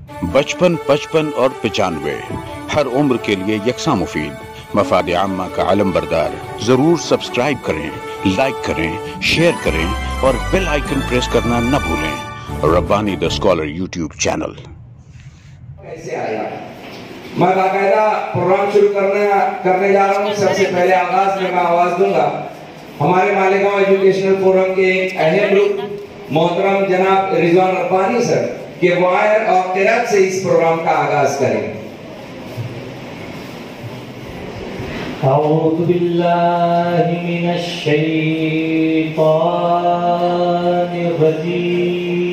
55, 55 और 95 हर उम्र के लिए यकसा मुफीद। मफाद आम्मा का आलम बरदार। जरूर सब्सक्राइब करें, लाइक करें, शेयर करें और बेल आइकन प्रेस करना न भूलें। Rabbani the scholar YouTube channel. कैसे आया? मैं बाकायदा प्रोग्राम शुरू करने जा रहा हूँ। सबसे पहले आगाज में मैं आवाज दूंगा हमारे मालेगांव एजुकेशनल फोरम के एक अहम लोग मोहतरम जनाब रिजवान रब्बानी सर के वायर और किरात से इस प्रोग्राम का आगाज करें। अऊज़ु बिल्लाहि मिनश शैतानिर रजीम।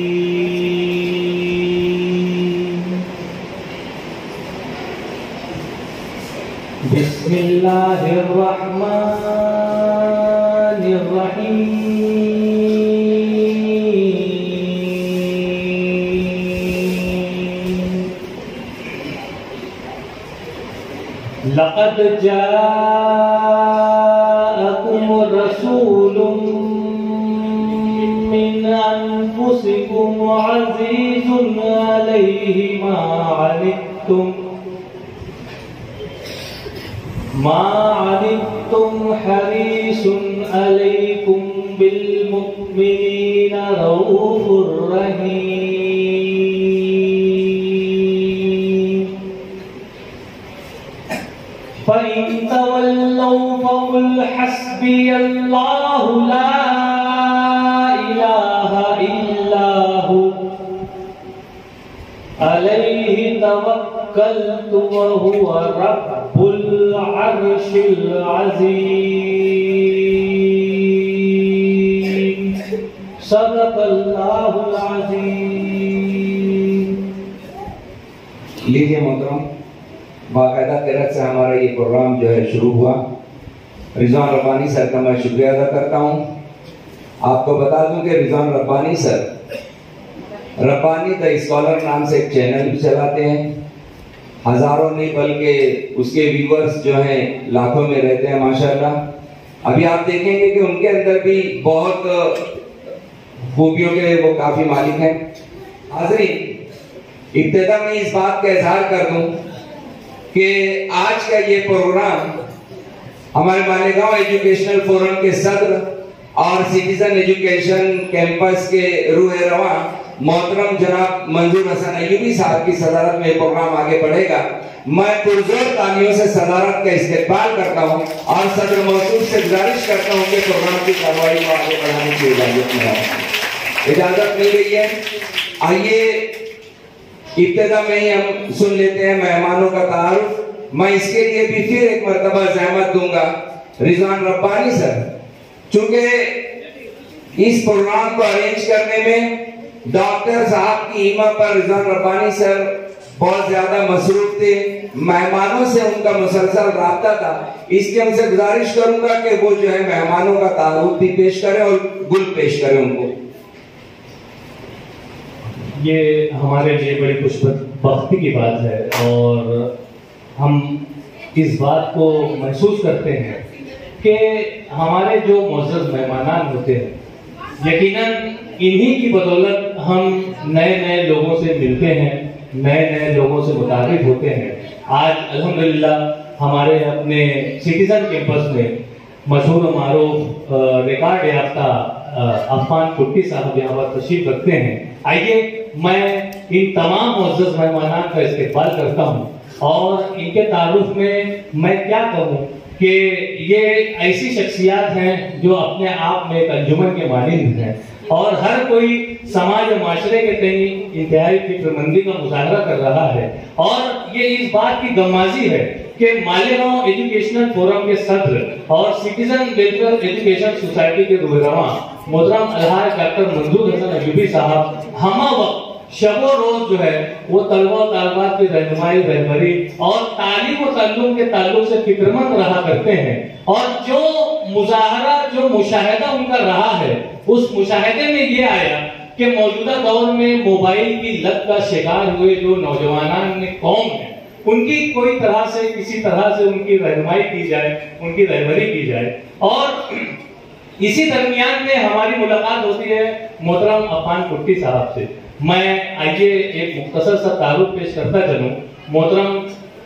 बिस्मिल्लाहिर रहमानिर रहीम। लक़द जाअकुम रसूलुम मिन अनफुसिकुम अज़ीज़ुन अलैहि मा अनित्तुम हरीसुन अलैकुम बिल मुमिनीना रऊफ़ुर रहीम। फ़इन तवल्लौ फ़क़ुल हस्बियल्लाहु ला इलाहा इल्ला हु अलैहि तवक्कलतु व हुवा रब्बुल अर्शिल अज़ीम। सदक़ल्लाहुल अज़ीम। लीजिए मोहतरम, बाकायदा किरात से हमारा ये प्रोग्राम जो है शुरू हुआ। रिजवान रब्बानी सर का मैं शुक्रिया अदा करता हूँ। आपको बता दूं कि Rizwan Rabbani sir Rabbani the scholar नाम से एक चैनल भी चलाते हैं। हजारों नहीं बल्कि उसके व्यूअर्स जो हैं लाखों में रहते हैं माशाल्लाह। अभी आप देखेंगे कि उनके अंदर भी बहुत खूबियों के वो काफी मालिक हैं। हाज़रीन, इब्तिदा में इस बात का इजहार कर दूं कि आज का ये प्रोग्राम हमारे मालेगांव एजुकेशनल फोरम के सदर और सिटीजन एजुकेशन कैंपस के रूह रवा मोहतरम जनाब मंजूर हसन अयूबी साहब की सदारत में प्रोग्राम आगे बढ़ेगा। मैं पुरजोर तालियों से सदारत का इस्तेमाल करता हूं और सदर मौजूद से गुजारिश करता हूं कि प्रोग्राम की कार्रवाई को आगे बढ़ाने की इजाजत मिल गई है। आइए इब्तिदा में ही हम सुन लेते हैं मेहमानों का तारुफ। मैं इसके लिए भी फिर एक मर्तबा ज़हमत दूंगा रिजवान रब्बानी सर, चूंकि इस प्रोग्राम को अरेंज करने में डॉक्टर साहब की हिम्मत पर रिजवान रब्बानी सर बहुत ज्यादा मसरूफ थे। मेहमानों से उनका मुसलसल राब्ता था, इसलिए उनसे गुजारिश करूंगा कि वो जो है मेहमानों का तारुफ भी पेश करें और गुल पेश करें उनको। ये हमारे लिए बड़ी खुशबख्ती की बात है और हम इस बात को महसूस करते हैं कि हमारे जो मुअज़्ज़ज़ मेहमान होते हैं, यकीनन इन्हीं की बदौलत हम नए नए लोगों से मिलते हैं, नए नए लोगों से मुतारिफ होते हैं। आज अल्हम्दुलिल्लाह हमारे अपने सिटीजन कैंपस में मशहूर मारूफ रिकॉर्ड याफ्ता अफान कुट्टी साहब यहाँ पर तशरीफ रखते हैं। आइए मैं इन तमाम मुअज़्ज़ज़ मेहमानान का इस्तकबाल करता हूँ और इनके तारुफ में मैं क्या कहूँ कि ये ऐसी शख्सियत हैं जो अपने आप में एक अंजुमन के मानिंद हैं और हर कोई समाज और माशरे के तई इंतहाई फिक्रमंदी का मुजाहरा कर रहा है। और ये इस बात की गमाजी है कि मालेगांव एजुकेशनल फोरम के सदर और सिटीजन वेलफेयर एजुकेशन सोसाइटी के रूहरवा मोहतरम अलहाज डॉक्टर मंजूर हसन अयूबी साहब हमा वक्त शबो रोज जो है वो तलबा और तालिबात की रहनुमाई, रहबरी और तालीम और ताल्लुम के ताल्लुक से फिक्रमंद रहा करते हैं। और जो मुजाहरा, जो मुशाहिदा उनका रहा है, उस मुशाहिदे में ये आया कि मौजूदा दौर में मोबाइल की लत का शिकार हुए जो नौजवान कौम है, उनकी कोई तरह से, किसी तरह से उनकी रहनुमाई की जाए, उनकी रहबरी की जाए। और इसी दरमियान में हमारी मुलाकात होती है मोहतरम अफान कुट्टी साहब से। मैं आइए एक मुख्तसर सा तारुफ पेश करता चलूं। मोहतरम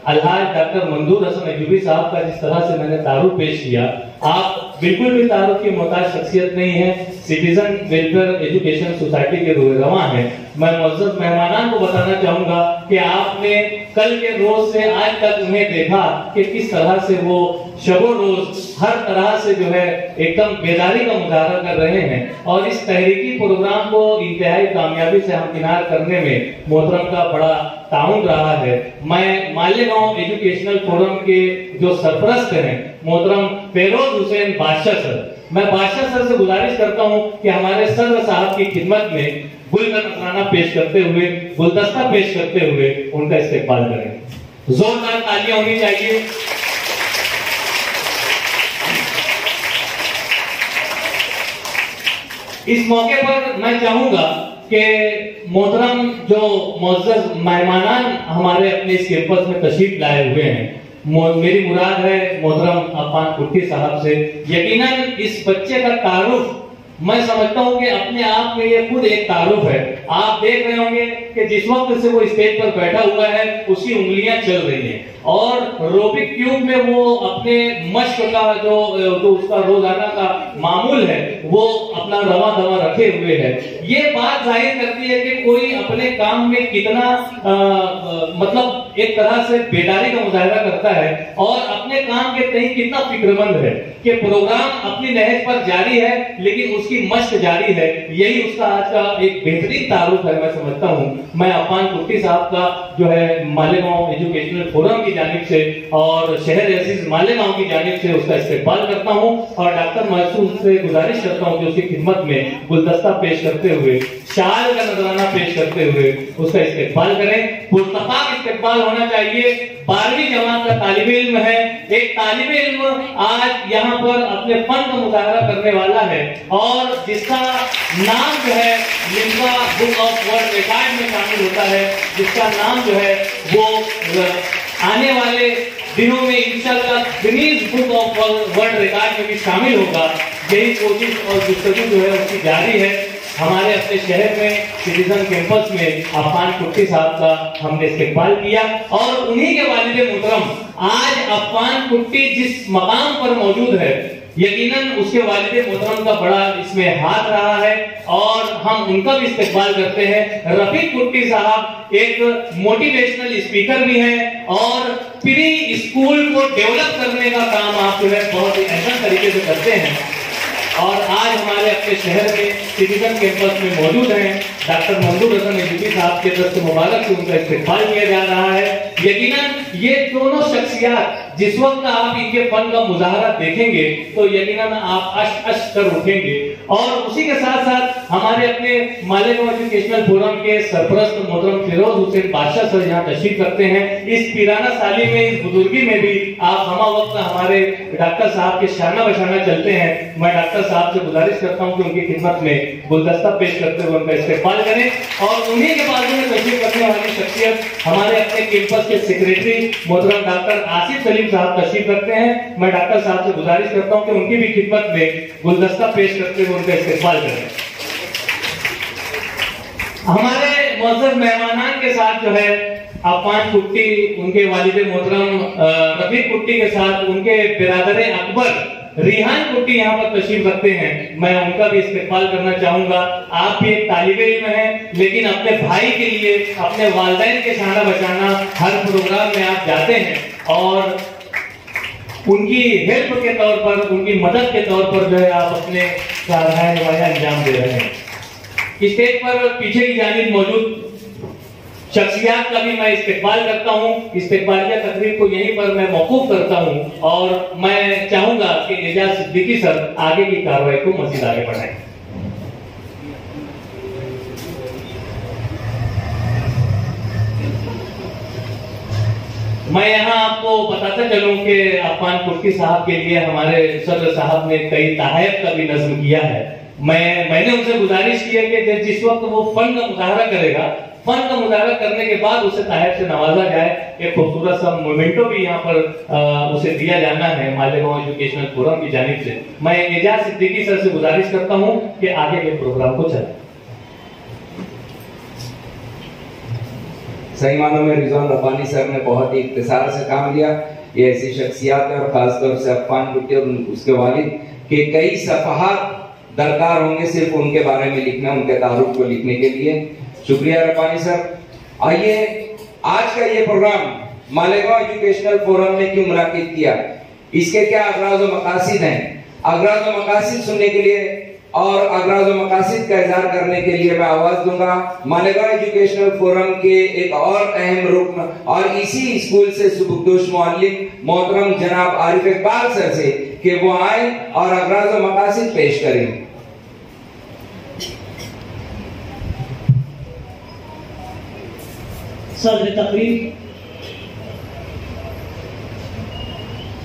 अलहाज डॉक्टर मंजूर हसन अयूबी साहब का जिस तरह से मैंने तारुफ पेश किया, आप बिल्कुल भी तारुफ की मोहताज शख्सियत नहीं है, सिटीजन वेलफेयर एजुकेशन सोसाइटी के रूहरवा हैं। मैं मुअज़्ज़ज़ मेहमानान को बताना चाहूंगा कि आपने कल के रोज से आज तक उन्हें देखा कि किस तरह से वो शबो रोज हर तरह से जो है एकदम बेदारी का मुजाहरा कर रहे हैं, और इस तहरीकी प्रोग्राम को इंतहाई कामयाबी से हमकिनार करने में मोहतरम का बड़ा ताउन रहा है। मैं मालेगांव एजुकेशनल फोरम के जो सरपरस्त हैं मोहतरम फेरोज हुसैन बादशाह सर, मैं बादशाह सर से गुजारिश करता हूं कि हमारे सदर साहब की खिदमत में गुल का नजराना पेश करते हुए, गुलदस्ता पेश करते हुए उनका इस्तेकबाल करें। जोरदार तालियां होनी चाहिए। इस मौके पर मैं चाहूंगा कि मोहतरम जो मुअज़्ज़ज़ मेहमानान हमारे अपने इस कैंपस में तशरीफ लाए हुए हैं, मेरी मुराद है मोहतरम अफान कुट्टी साहब से। यकीनन इस बच्चे का तारुफ मैं समझता हूं कि अपने आप में ये खुद एक तारुफ है। आप देख रहे होंगे कि जिस वक्त से वो स्टेज पर बैठा हुआ है उसकी उंगलियां चल रही हैं, और रूबिक क्यूब में वो अपने मश्क का जो उसका रोजाना का मामूल है वो अपना रवा दवा रखे हुए है। ये बात जाहिर करती है कि कोई अपने काम में कितना मतलब एक तरह से बेदारी का मुजाहरा करता है और अपने काम के तय कितना फिक्रमंद है कि प्रोग्राम अपनी नहज पर जारी है लेकिन उसकी मश्क जारी है। यही उसका आज का एक बेहतरीन तारुफ है। मैं समझता हूं मैं अफान कुट्टी साहब का जो है मालेगांव एजुकेशनल फोरम की जानिब से और शहर अजीज मालेगांव की जानिब से उसका इस्तेकबाल करता हूं, और डॉक्टर महसूस से गुजारिश करता हूं कि उसकी खिदमत में गुलदस्ता पेश करते हुए, शाल का नजराना पेश करते हुए उसका इस्तेकबाल करें। पुरतफाक इस्तेकबाल होना चाहिए। 12वीं जमात का तालिब इल्म है, एक तालिब इल्म आज यहाँ पर अपने फन का मुजाहरा करने वाला है और जिसका नाम जो है Limca book of world record में शामिल होता है, जिसका नाम जो है वो आने वाले दिनों में इंशाअल्लाह Guinness book of world record में भी शामिल होगा। यही कोशिश और गुफ्तगू जो है उसकी जारी है। हमारे अपने शहर में सिटीजन कैंपस में अफान कुट्टी साहब का हमने इस्तेकबाल किया, और उन्हीं के वालिद मोहतरम आज अफान कुट्टी जिस मकाम पर मौजूद है यकीनन उसके वालिद मोहतरम का बड़ा इसमें हाथ रहा है, और हम उनका भी इस्तेकबाल करते हैं। रफीक कुट्टी साहब एक मोटिवेशनल स्पीकर भी हैं और प्री स्कूल को डेवलप करने का काम आप जो है बहुत ही अहम तरीके से करते हैं, और आज हमारे अपने शहर में सिटीजन कैंपस में मौजूद हैं। डॉक्टर मंजूर हसन अयूबी साहब के दस्त मुबारक से उनका इस्तेकबाल किया जा रहा है। यकीनन ये दोनों शख्सियत जिस वक्त आप इनके फन का मुजाहरा देखेंगे तो यकीनन आप अश अश कर उठेंगे। और उसी के साथ साथ हमारे अपने मालेगांव एजुकेशनल फोरम के सरपरस्त मोहतरम फिरोज हुसैन बादशाह सर यहाँ तशरीफ करते हैं। इस पीराना साली में, इस बुजुर्गी में भी आप हमा वक्त हमारे डॉक्टर साहब के शाना बशाना चलते हैं। मैं डॉक्टर साहब से गुजारिश करता हूँ कि उनकी खिदमत में गुलदस्ता पेश करते हुए उनका इस्तेकबाल करें, और उन्हीं के बाजू में तशरीफ करने वाली शख्सियत हमारे अपने कैंपस के सेक्रेटरी मोहतरम डॉक्टर आसिफ सलीम साहब तशरीफ रखते हैं। मैं डॉक्टर साहब से गुजारिश करता हूं कि उनकी भी खिदमत में गुलदस्ता पेश करते हुए उनका इस्तेकबाल करें। हमारे मुअज़्ज़ज़ मेहमानान के साथ जो है अफान कुट्टी, उनके वालिद मोहतरम रफीक कुट्टी के साथ उनके बिरादर अकबर रिहान कुट्टी यहाँ पर तशरीफ रखते हैं। मैं उनका भी इस्तेकबाल करना चाहूंगा। आप भी एक तालिबे इल्म हैं, लेकिन अपने भाई के लिए, अपने वालिदैन के शाना बचाना हर प्रोग्राम में आप जाते हैं और उनकी हेल्प के तौर पर, उनकी मदद के तौर पर जो है आप अपने कारनामे निभाया अंजाम दे रहे हैं। स्टेज पर पीछे की जानिब मौजूद शख्सियत का भी मैं इस्तेकबाल करता हूँ। इस्तेकबालिया तकरीब को यहीं पर मैं मौकूफ करता हूँ, और मैं चाहूंगा कि एजाज सिद्दीकी सर आगे की कार्रवाई को मजीद आगे बढ़ाएं। मैं यहाँ आपको बताता चलूं कि अफान कुट्टी साहब के लिए हमारे सदर साहब ने कई तहफ़ का भी नज़्म किया है। मैंने उनसे गुजारिश की है कि जिस वक्त वो फन का मुजाहरा करेगा, फन का मुजाहरा करने के बाद उसे तहफ़ से नवाजा जाए। एक खूबसूरत सा मोमेंटो भी यहाँ पर उसे दिया जाना है मालेगांव एजुकेशनल फोरम की जानिब से। मैं एजाज सिद्दीकी सर से गुजारिश करता हूँ कि आगे के प्रोग्राम को चलाएं। सही मानों में रिजवान रब्बानी सर ने बहुत ही इख्तिसार से काम लिया। ये ऐसी शख्सियात है और खासतौर से अफ़ान कुट्टी और उसके वालिद के कई सफ़हात दरकार होंगे सिर्फ उनके बारे में लिखना, उनके तारुफ को लिखने के लिए। शुक्रिया रब्बानी सर। आइए आज का ये प्रोग्राम मालेगांव एजुकेशनल फोरम ने क्यों मुनाकिद किया, इसके क्या अगराज़ व मकासिद हैं, अगराज़ व मकासिद सुनने के लिए और अगराज़ व मकासिद का इज़हार करने के लिए मैं आवाज दूंगा मालेगांव एजुकेशनल फोरम के एक और अहम रुकन और इसी स्कूल से सुबुकदोश मुअल्लिम मोहतरम जनाब आरिफ इकबाल सर से कि वो आए और अगराज़ व मकासिद पेश करें। सदर तकरीर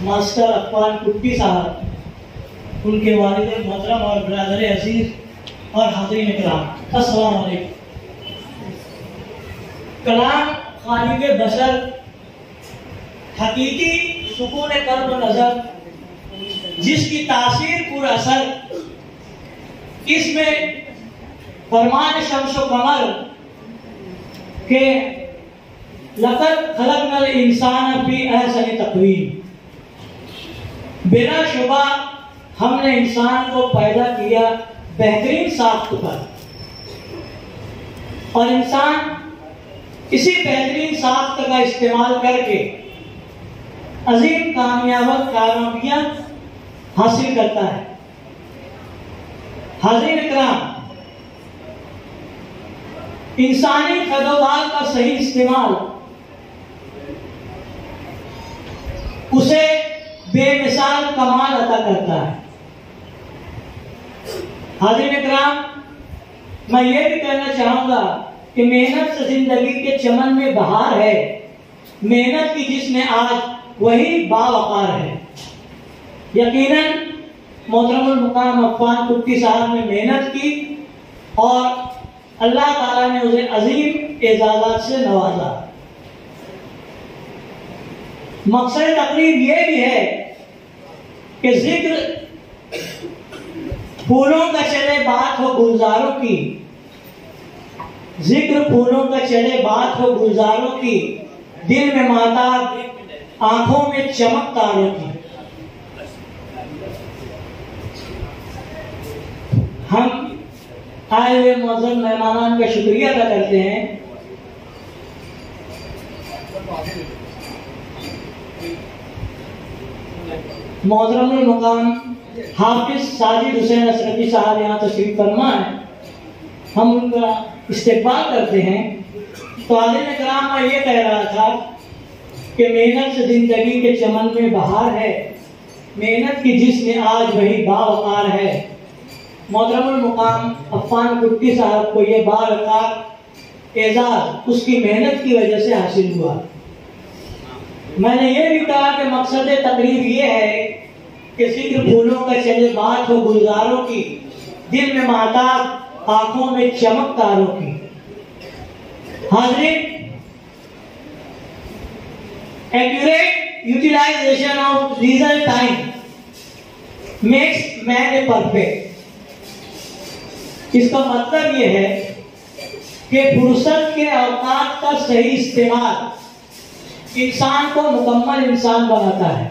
मास्टर अफ़ान कुट्टी साहब, उनके वालिद मोहतरम और ब्रदर अजीज और हाज़रीन इकराम, अस्सलाम वालेकुम। कलाम खालिक़े बशर, हकीकी सुकून कल्ब नजर, जिसकी तासीर पुर असर, इसमें फरमान शम्स व कमर के लक़द खलक़नल इंसान फी अहसनि तक़वीम, बिला शुबा हमने इंसान को पैदा किया बेहतरीन साख्त पर, और इंसान इसी बेहतरीन साख्त का इस्तेमाल करके अजीम कामयाबियां हासिल करता है। हाज़रीन इकराम, इंसानी खदोबाल का सही इस्तेमाल उसे बेमिसाल कमाल अता करता है। हाज़रीन इकराम, मैं ये भी कहना चाहूंगा कि मेहनत से जिंदगी के चमन में बहार है, मेहनत की जिसने आज वही बावकार है। यकीनन मोहतरमुल मुकाम अफ़ान कुट्टी साहब ने मेहनत की और अल्लाह ताला ने उसे अजीम एजाज़ात से नवाजा। मकसद तकरीर ये भी है कि जिक्र फूलों का चले बात हो गुलजारों की, जिक्र फूलों का चले बात हो गुलजारों की, दिल में माताब आंखों में चमक तारों की। हम आए हुए मौजूद मेहमानान का शुक्रिया अदा करते हैं। मोहतरमुल मुकाम हाफिज साजिद हुसैन अशरफी साहब यहाँ तशरीफ फरमा है, हम उनका इस्तेक़बाल करते हैं। तो हाज़रीन इकराम, मैं ये कह रहा था कि मेहनत से जिंदगी के चमन में बहार है, मेहनत की जिसने आज वही बावकार है। मोहतरमुल मुकाम अफ़ान कुट्टी साहब को ये बावकार एजाज उसकी मेहनत की वजह से हासिल हुआ। मैंने ये भी कहा कि मकसद तकरीर ये है कि जिक्र फूलों का चले बात हो गुलजारों की, दिल में माताब आंखों में चमक तारों की। हाज़रीन, accurate utilization of leisure time makes man a perfect. इसका मतलब ये है कि फुर्सत के औकात का सही इस्तेमाल इंसान को मुकम्मल इंसान बनाता है।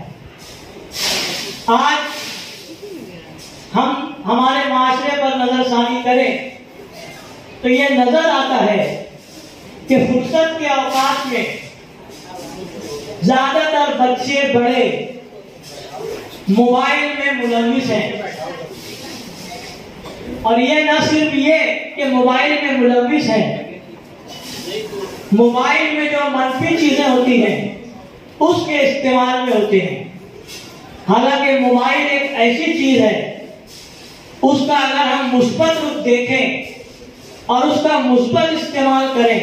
आज हम हमारे माशरे पर नजरसानी करें तो ये नजर आता है कि फुर्सत के औकात में ज्यादातर बच्चे बड़े मोबाइल में मुलविस हैं। और ये न सिर्फ ये कि मोबाइल में मुलविस हैं, मोबाइल में जो मनफी चीजें होती हैं उसके इस्तेमाल में होते हैं। हालांकि मोबाइल एक ऐसी चीज है, उसका अगर हम मुस्बत रूप देखें और उसका मुस्बत इस्तेमाल करें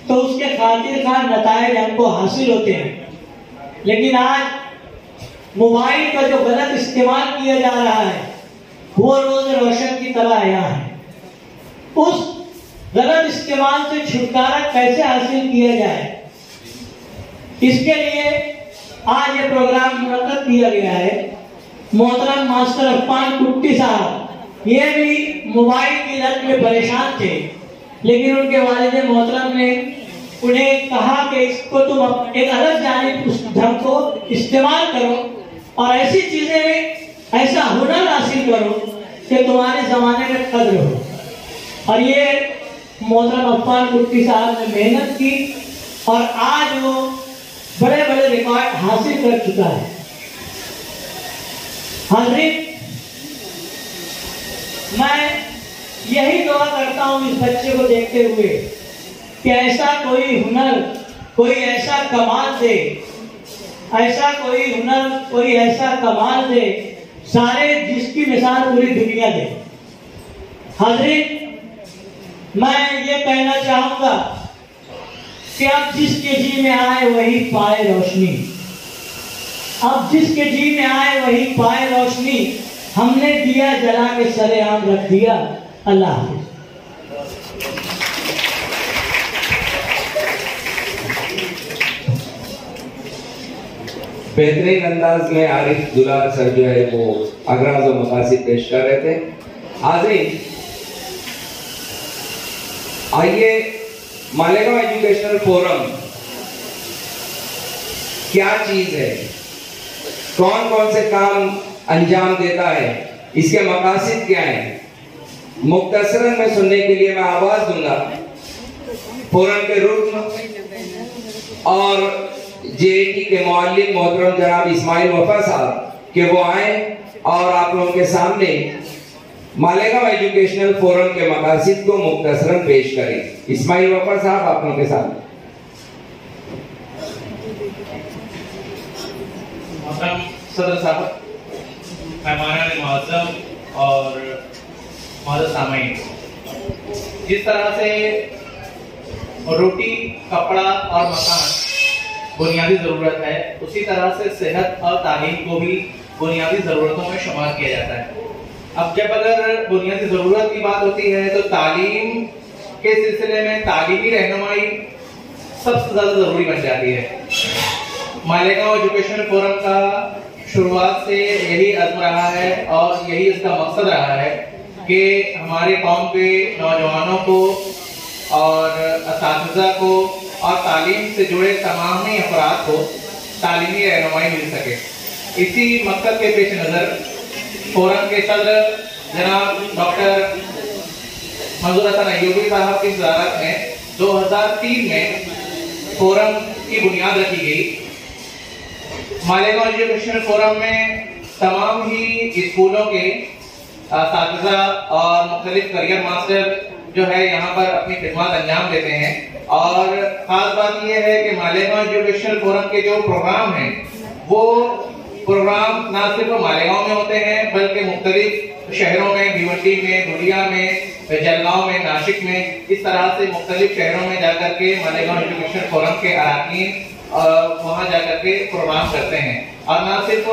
तो उसके खातिर खां नताइज हमको हासिल होते हैं। लेकिन आज मोबाइल का जो गलत इस्तेमाल किया जा रहा है वो रोज रोशन की तरह आया है। उस गलत इस्तेमाल से छुटकारा कैसे हासिल किया जाए, इसके लिए आज ये प्रोग्राम मुनक्कद किया गया है। मोहतरम मास्टर अफ़ान कुट्टी साहब ये भी मोबाइल की लत में परेशान थे, लेकिन उनके वालिद मोहतरम ने उन्हें कहा कि इसको तुम एक अलग जानिब उस ढंग को इस्तेमाल करो और ऐसी चीजें, ऐसा हुनर हासिल करो कि तुम्हारे जमाने में कद्र हो। और ये मोहतरम अफान कुट्टी साहब ने मेहनत की और आज वो बड़े बड़े रिकॉर्ड हासिल कर चुका है। हाज़रीन, मैं यही दुआ करता हूँ इस बच्चे को देखते हुए कि ऐसा कोई हुनर, कोई ऐसा कमाल दे, ऐसा कोई हुनर, कोई ऐसा कमाल दे, सारे जिसकी मिसाल पूरी दुनिया दे। हाज़रीन, मैं ये कहना चाहूंगा कि अब जिसके जी में आए वही पाए रोशनी, अब जिसके जी में आए वही पाए रोशनी। हमने दिया जला के सरेआम रख दिया। अल्लाह हाफ़िज़। बेहतरीन अंदाज में आरिफ दुलार सर जो है वो अगराज़ और मकासिद पेश कर रहे थे। हाज़रीन, आइए, मालेगांव एजुकेशनल फोरम क्या चीज है, कौन कौन से काम अंजाम देता है, इसके मकासिद क्या हैं, मुख्तसरन में सुनने के लिए मैं आवाज दूंगा फोरम के रुकन और जेएटी के मुअल्लिम मोहतरम जनाब इस्माइल वफा साहब कि वो आए और आप लोगों के सामने मालेगांव एजुकेशनल फोरम के मकासिद को मुख्तसरन पेश करें। इस्माइल वफा साहब आप लोगों के सामने। सदर साहब, मेहमान मुअज़्ज़म और मुअज़्ज़ज़ सामीन, जिस तरह से रोटी, कपड़ा और मकान बुनियादी ज़रूरत है, उसी तरह से सेहत और तालीम को भी बुनियादी ज़रूरतों में शुमार किया जाता है। अब जब अगर बुनियादी ज़रूरत की बात होती है तो तालीम के सिलसिले में तालीमी रहनुमाई सबसे ज़्यादा ज़रूरी बन जाती है। मालेगांव एजुकेशन फोरम का शुरुआत से यही अज़्म रहा है और यही इसका मकसद रहा है कि हमारे कौम के नौजवानों को और असातिज़ा को और तालीम से जुड़े तमाम ही अफराद को तालीमी रहनुमाई मिल सके। इसी मकसद के पेश नज़र फोरम के सदर जनाब डॉक्टर मंजूर हसन अय्यूबी साहब की सदारत में 2003 में फोरम की बुनियाद रखी गई। मालेगांव एजुकेशन फोरम में तमाम ही स्कूलों के असातिज़ा और मुख्तलिफ करियर मास्टर जो है यहाँ पर अपनी खिदमत अंजाम देते हैं। और खास बात यह है कि मालेगांव एजुकेशन फोरम के जो प्रोग्राम हैं वो प्रोग्राम ना सिर्फ मालेगांव में होते हैं बल्कि मुख्तलिफ शहरों में, भिवंडी में, धुलिया में, जलगांव में, नासिक में, इस तरह से मुख्तलिफ शहरों में जाकर के मालेगांव एजुकेशन फोरम के अरकान वहां जाकर के प्रोग्राम करते हैं। और ना सिर्फ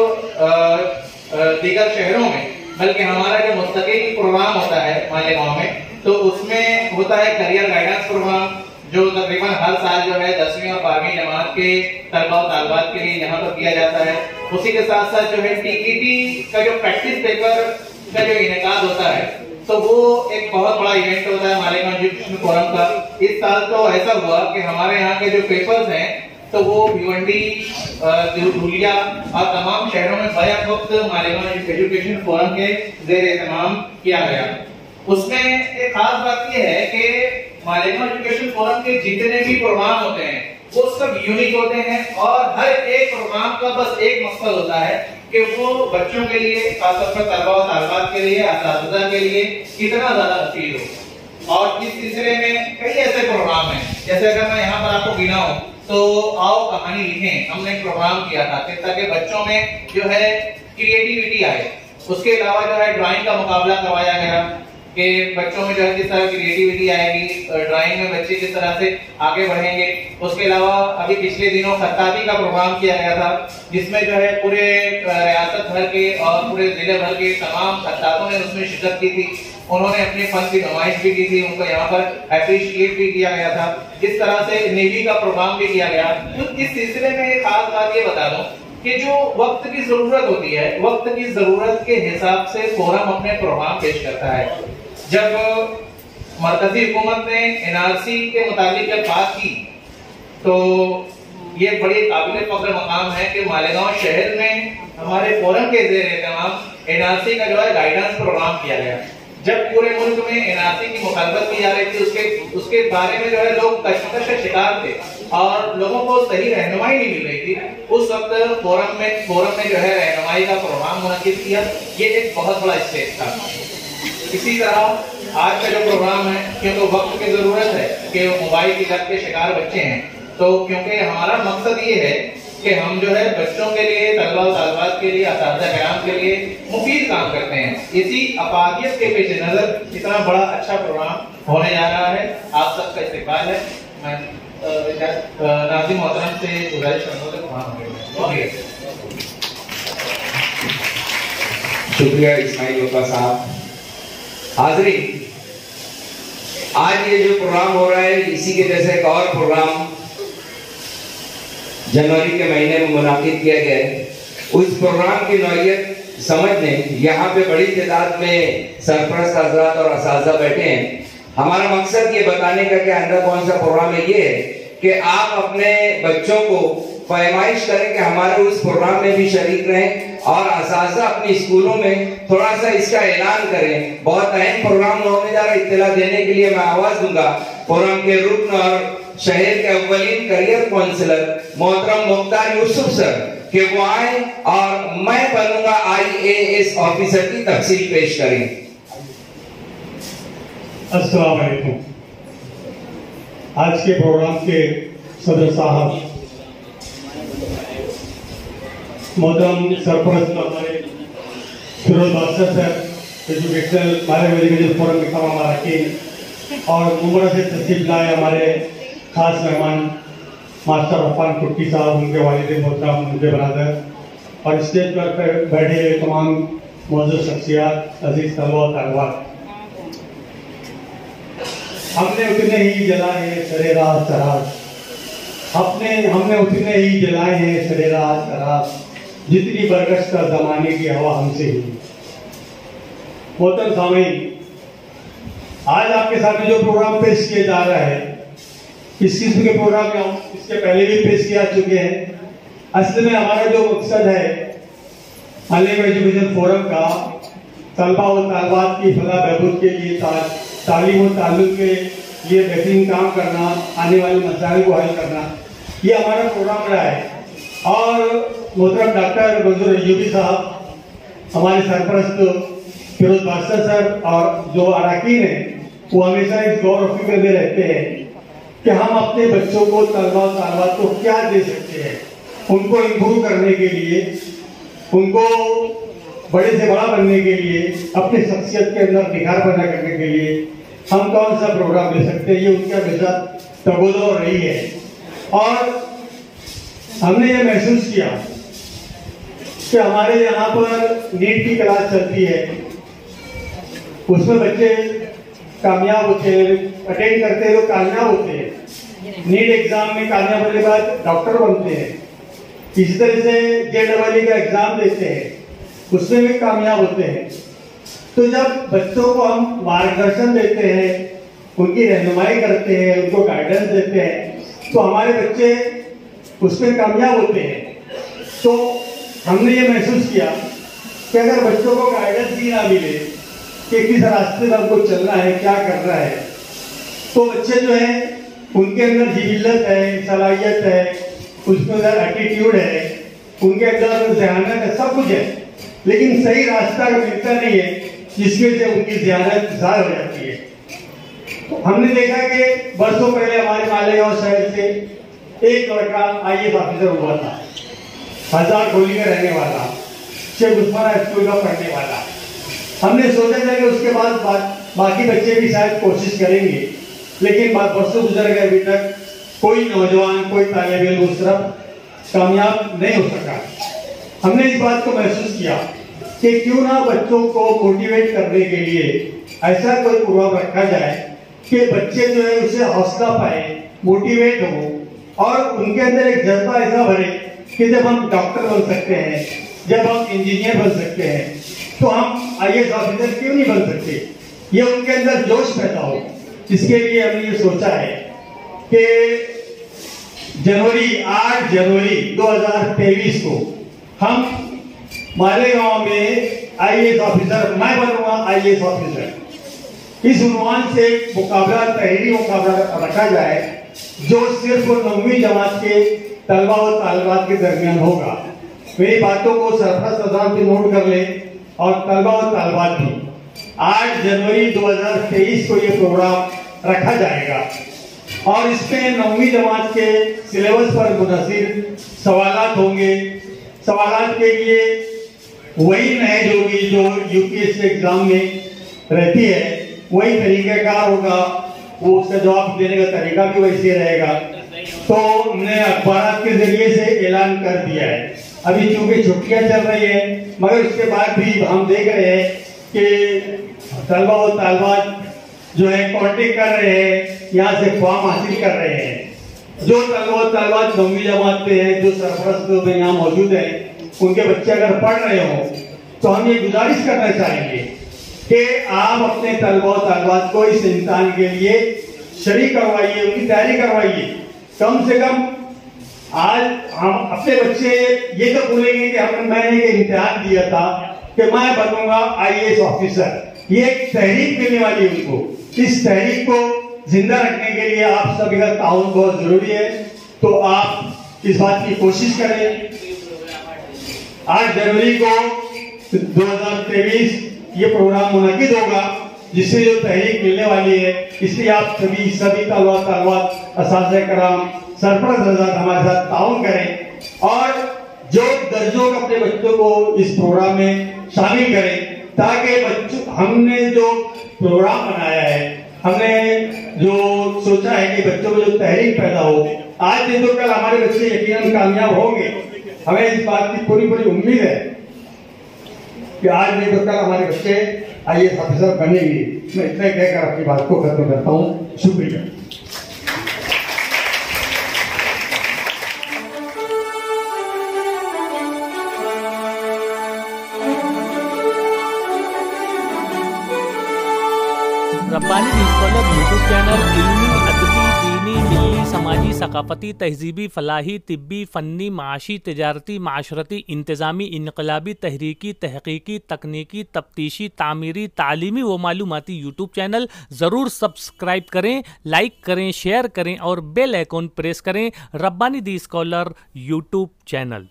दीगर शहरों में बल्कि हमारा जो मुस्तकिल प्रोग्राम होता है मालेगांव में, तो उसमें होता है करियर गाइडेंस प्रोग्राम जो तकरीबन हर साल जो है 10वीं और 12वीं जमात के तलबा और तालिबात के लिए यहाँ पर किया जाता है। उसी के साथ साथ जो है टीईटी का जो प्रैक्टिस पेपर का जो इनेकाद होता है, तो वो एक बहुत बड़ा इवेंट होता है मालेगांव एजुकेशन फोरम का। इस साल तो ऐसा हुआ कि हमारे यहाँ के जो पेपर्स हैं तो वो भिवंडी, धुलिया और तमाम शहरों में बैक वक्त मालेगांव एजुकेशन फोरम के ज़ेर एहतमाम किया गया। उसमें एक खास बात यह है कि मालेगांव एजुकेशन फोरम के जितने भी प्रोग्राम होते हैं वो सब यूनिक होते हैं और हर एक प्रोग्राम का बस एक मकसद होता है कि वो बच्चों के लिए, खासतौर पर तलबा और तालिबात के लिए, असातिज़ा के लिए कितना ज्यादा मुफीद हो। और इस सिलसिले में कई ऐसे प्रोग्राम हैं, जैसे अगर मैं यहाँ पर आपको गिनाऊं तो आओ कहानी लिखें, हमने एक प्रोग्राम किया था ताकि बच्चों में जो है क्रिएटिविटी आए। उसके अलावा जो है ड्राइंग का मुकाबला करवाया गया कि बच्चों में जो है किस तरह क्रिएटिविटी आएगी, ड्राइंग में बच्चे किस तरह से आगे बढ़ेंगे। उसके अलावा अभी पिछले दिनों खत्ताबी का प्रोग्राम किया गया था जिसमें जो है पूरे रियासत भर के और पूरे जिले भर के तमाम खत्तातों ने उसमें शिरकत की थी। उन्होंने अपने फन की नुमाइश भी की थी, उनको यहाँ पर अप्रिशिएट भी किया गया था। इस तरह से नेवी का प्रोग्राम भी किया गया। तो इस सिलसिले में एक खास बात ये बता दूं कि जो वक्त की जरूरत होती है, वक्त की जरूरत के हिसाब से फोरम अपने प्रोग्राम पेश करता है। जब मरकजी हुकूमत ने एनआरसी के मुताबिक जब बात की तो ये बड़ी काबिल फख्र मकाम है कि मालेगांव शहर में हमारे फोरम के ज़ेरे तमाम एनआरसी का जो है गाइडेंस प्रोग्राम किया गया। जब पूरे मुल्क में एनआरसी की मुखालफत की जा रही थी, उसके बारे में जो है लोग कश्मकश का शिकार थे और लोगों को सही रहनुमाई नहीं मिल रही थी, उस वक्त फोरम में जो है रहनुमाई का प्रोग्राम मुनक्किद किया। ये एक बहुत बड़ा स्टेज था। इसी तरह आज का जो प्रोग्राम है, क्योंकि वक्त की जरूरत है कि मोबाइल की लत के शिकार बच्चे हैं, तो क्योंकि हमारा मकसद ये है कि हम जो है बच्चों के लिए, तलबा और तालिबात के लिए, असातिज़ा किराम के लिए मुफीद काम करते हैं। इसी अफादियत के पेश नज़र इतना बड़ा अच्छा प्रोग्राम होने जा रहा है। आप सबका इस्तकबाल है। मैं नाज़िम मोहतरम से गुजारिश करूँगा। शुक्रिया इस्माइल वफ़ा साहब। हाज़रीन, आज ये जो प्रोग्राम हो रहा है, इसी के जैसे एक और प्रोग्राम जनवरी के महीने में मुनाकिद किया गया है। उस प्रोग्राम की नौइयत समझने यहाँ पे बड़ी तादाद में सरपरस्त हज़रात और असातिज़ा बैठे हैं। हमारा मकसद ये बताने का कि अंदर कौन सा प्रोग्राम है, ये है कि आप अपने बच्चों को फरमाइश करें कि हमारे उस प्रोग्राम में भी शरीक रहें और असातिज़ा अपनी स्कूलों में थोड़ा सा इसका ऐलान करें। बहुत अहम प्रोग्राम होने जा रहा है। इत्तला देने के लिए मैं आवाज़ दूंगा फोरम के रुकन और शहर के अव्वलीन करियर काउंसलर मोहतरम मुख्तार यूसुफ सर कि वो आए और मैं बनूंगा IAS ऑफिसर की तफसील पेश करें। अस्सलाम वालेकुम। आज के प्रोग्राम के सदर साहब, मोहतरम सरपरस्त हमारे फिरोज बादशाह सर, एजुकेशनल बायोमेडिकल फोरम के तमाम अरकान और मुमरा से तशरीफ लाए हमारे खास मेहमान मास्टर अफान कुट्टी साहब, उनके वालिद मोहतरम, उनके बरादर और स्टेज पर बैठे हुए तमाम मौजूद शख्सियात, अजीज तलबा और तालिबात। हमने उतने ही जलाए हैं सरेराज सराज, हमने उतने ही जलाए हैं सरेराज सराज, जितनी बरगश का जमाने की हवा हमसे हुई। मोहतरम सामीन, आज आपके सामने जो प्रोग्राम पेश किया जा रहा है, इस किस्म के प्रोग्राम में हम इसके पहले भी पेश किया चुके हैं। असल में हमारा जो मकसद है मालेगांव एजुकेशन फोरम का तलबा और तालिबात की फलाह बहबूद के लिए, तालीम और ताल्लुम के लिए बेहतरीन काम करना, आने वाले मसाइल को हल करना, ये हमारा प्रोग्राम रहा है। और मोहतरम डॉक्टर मंजूर अय्यूबी साहब, हमारे सरपरस्त फिरोज बादशाह सर और जो अरकान हैं, वो हमेशा इस गौर और फिक्र में रहते हैं कि हम अपने बच्चों को, तलबा और तालिबात को क्या दे सकते हैं, उनको इम्प्रूव करने के लिए, उनको बड़े से बड़ा बनने के लिए, अपनी शख्सियत के अंदर निखार पैदा करने के लिए हम कौन सा प्रोग्राम ले सकते हैं, ये उनका हमेशा तबदो रही है। और हमने ये महसूस किया कि हमारे यहाँ पर नीट की क्लास चलती है, उसमें बच्चे कामयाब होते हैं, अटेंड करते हैं, लोग कामयाब होते हैं, नीट एग्जाम में कामयाब होने के बाद डॉक्टर बनते हैं। इसी तरह से JEE का एग्जाम देते हैं, उसमें भी कामयाब होते हैं। तो जब बच्चों को हम मार्गदर्शन देते हैं, उनकी रहनुमाई करते हैं, उनको गाइडेंस देते हैं, तो हमारे बच्चे उसमें कामयाब होते हैं। तो हमने ये महसूस किया कि अगर बच्चों को गाइडेंस ही ना मिले कि किस रास्ते में हमको चलना है, क्या करना है, तो बच्चे जो है उनके अंदर जिबिल्लत है, सलाहियत है, उसके अंदर एटीट्यूड है, उनके अंदर ज़हानत है, सब कुछ है, लेकिन सही रास्ता मिलता नहीं है, जिसकी वजह से उनकी ज़हानत ज़ाय हो जाती है। तो हमने देखा कि बरसों पहले हमारे मालेगांव शहर से एक लड़का IAS ऑफिसर हुआ था, हजार गोली का रहने वाला, शेख उस्मानिया स्कूल का पढ़ने वाला। हमने सोचा था कि उसके बाद बाकी बच्चे भी शायद कोशिश करेंगे, लेकिन बरसों गुजर गए, अभी तक कोई नौजवान, कोई तालिब इल्म उस तरफ कामयाब नहीं हो सका। हमने इस बात को महसूस किया कि क्यों ना बच्चों को मोटिवेट करने के लिए ऐसा कोई प्रोग्राम रखा जाए कि बच्चे जो है उसे हौसला पाए, मोटिवेट हो और उनके अंदर एक जज्बा ऐसा भरे कि जब हम डॉक्टर बन सकते हैं, जब हम इंजीनियर बन सकते हैं, तो हम IAS ऑफिसर क्यों नहीं बन सकते, ये उनके अंदर जोश पैदा हो। इसके लिए हमने ये सोचा है कि 8 जनवरी 2023 को हम मालेगांव में आईएएस ऑफिसर, मैं बनूंगा आईएएस ऑफिसर, इस उन्वान से मुकाबला, तहरीरी मुकाबला रखा जाए जो सिर्फ 9वीं जमात के तलबा और तालिबात के दरमियान होगा। मेरी बातों को सरफराज सदाम पे नोट कर ले और तलबा और तालिबात भी। 8 जनवरी 2023 को ये प्रोग्राम रखा जाएगा और इसमें 9वीं जमात के सिलेबस पर मुनहसिर सवालात होंगे। सवालात के लिए वही नहज होगी जो यूपीएससी एग्जाम में रहती है, वही तरीक़ाकार होगा, वो उसका जवाब देने का तरीका भी वैसे रहेगा। तो हमने अखबार के जरिए से ऐलान कर दिया है। अभी चूंकि छुट्टियां चल रही है, मगर उसके बाद भी हम देख रहे हैं कि तलबा और तालिबात जो है कांटेक्ट कर रहे हैं, यहाँ से फॉर्म हासिल कर रहे हैं। जो तलबा और तालिबात 9वीं जमात पे हैं, जो सरपरस्त यहाँ मौजूद हैं, उनके बच्चे अगर पढ़ रहे हो तो हम ये गुजारिश करना चाहेंगे कि आप अपने तलबा और तालिबात को इस इम्तिहान के लिए शरीक करवाइए, उनकी तैयारी करवाइए। कम से कम आज हम अपने बच्चे ये तो बोलेंगे कि मैंने ये इम्तिहान दिया था कि मैं बनूंगा आईएएस ऑफिसर। ये एक तहरीक मिलने वाली है उनको। इस तहरीक को जिंदा रखने के लिए आप सभी का ताउन बहुत जरूरी है, तो आप इस बात की कोशिश करें। 8 जनवरी को 2023 ये प्रोग्राम मुनक़िद होगा, जिससे जो तहरीक मिलने वाली है, इसलिए आप सभी तालिबात, असातिज़ा कराम, सरपरस्त हज़रात हमारे साथ ताउन करें और जो दर्जों अपने बच्चों को इस प्रोग्राम में शामिल करें, ताकि बच्चों, हमने जो प्रोग्राम बनाया है, हमने जो सोचा है कि बच्चों को जो तहरीक पैदा हो, आज नहीं तो कल हमारे बच्चे यकीनन कामयाब होंगे। हमें इस बात की पूरी उम्मीद है कि आज नहीं तो कल हमारे बच्चे आईएएस ऑफिसर बनेंगे। मैं इतना कहकर अपनी बात को खत्म करता हूँ। शुक्रिया। Rabbani news caller YouTube channel इल्मी, अदबी, दीनी, मिल्ली, समाजी, सकाफती, तहजीबी, फलाही, तिब्बी, फ़न्नी, माशी, तिजारती, माशरती, इंतज़ामी, इनकलाबी, तहरीकी, तहकीकी, तकनीकी, तफ्तीशी, तामीरी, तालीमी व मालूमाती यूट्यूब चैनल ज़रूर सब्सक्राइब करें, लाइक करें, शेयर करें और बेल आइकॉन प्रेस करें। Rabbani news caller YouTube channel.